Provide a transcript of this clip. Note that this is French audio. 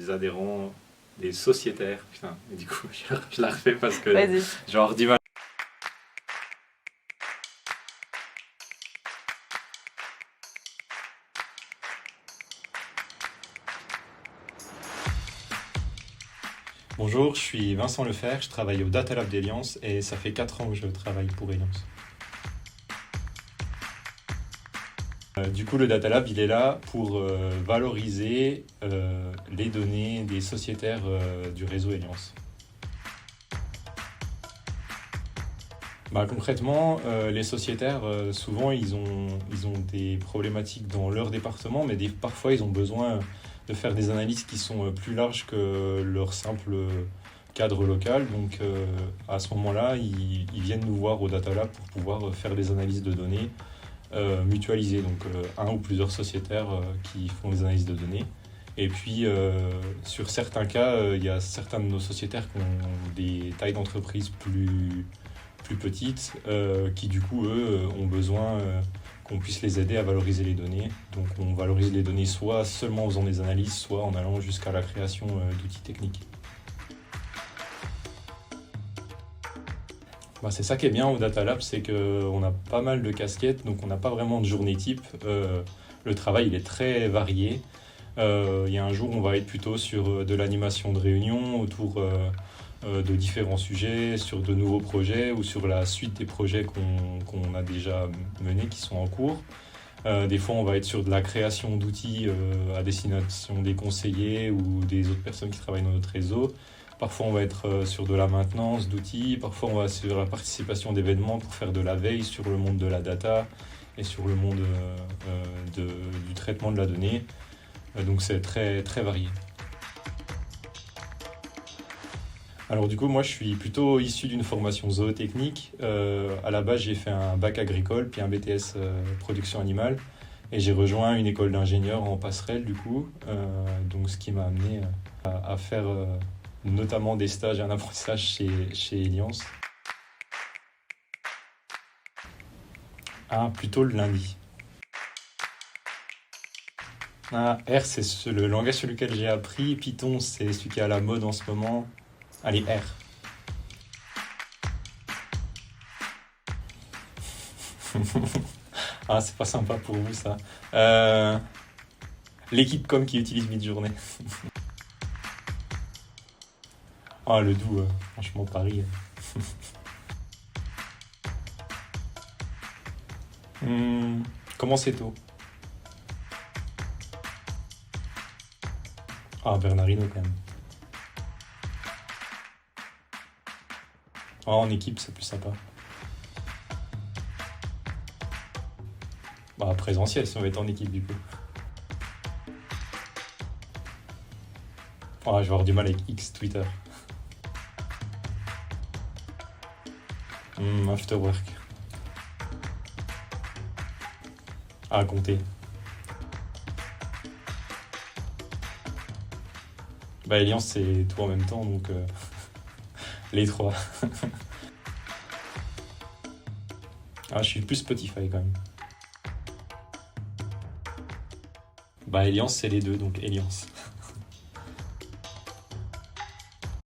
des adhérents, des sociétaires. Putain, et du coup, je la refais parce que Vas-y. genre du mal. Bonjour, je suis Vincent Lefer, je travaille au Data Lab d'Eliance et ça fait 4 ans que je travaille pour Eliance. Du coup, le Data Lab, il est là pour valoriser les données des sociétaires du réseau Eliance. Concrètement, les sociétaires, souvent, ils ont des problématiques dans leur département, mais parfois, ils ont besoin de faire des analyses qui sont plus larges que leur simple cadre local. Donc, à ce moment-là, ils viennent nous voir au Data Lab pour pouvoir faire des analyses de données mutualisées. Donc, un ou plusieurs sociétaires qui font des analyses de données. Et puis, sur certains cas, il y a certains de nos sociétaires qui ont des tailles d'entreprise plus petites, qui du coup, eux, ont besoin qu'on puisse les aider à valoriser les données. Donc on valorise les données soit seulement en faisant des analyses, soit en allant jusqu'à la création d'outils techniques. C'est ça qui est bien au Data Lab, c'est qu'on a pas mal de casquettes, donc on n'a pas vraiment de journée type. Le travail, il est très varié. Il y a un jour, on va être plutôt sur de l'animation de réunions autour de différents sujets, sur de nouveaux projets ou sur la suite des projets qu'on a déjà menés, qui sont en cours. Des fois, on va être sur de la création d'outils à destination des conseillers ou des autres personnes qui travaillent dans notre réseau. Parfois, on va être sur de la maintenance d'outils. Parfois, on va sur la participation d'événements pour faire de la veille sur le monde de la data et sur le monde du traitement de la donnée. Donc, c'est très, très varié. Alors du coup, moi je suis plutôt issu d'une formation zootechnique. À la base, j'ai fait un bac agricole, puis un BTS production animale. Et j'ai rejoint une école d'ingénieur en passerelle du coup. Donc ce qui m'a amené à faire notamment des stages et un apprentissage chez Eliance. Plutôt le lundi. R, c'est le langage sur lequel j'ai appris. Python, c'est celui qui est à la mode en ce moment. Allez, R. C'est pas sympa pour vous ça. L'équipe com qui utilise Midjourney. Le doux, franchement, Paris. Comment c'est tôt? Bernardino quand même. En équipe, c'est plus sympa. Présentiel, si on va être en équipe, du coup. Je vais avoir du mal avec X Twitter. After work. Compter. Alliance, c'est tout en même temps, donc les trois. Je suis plus Spotify quand même. Alliance, c'est les deux, donc Alliance.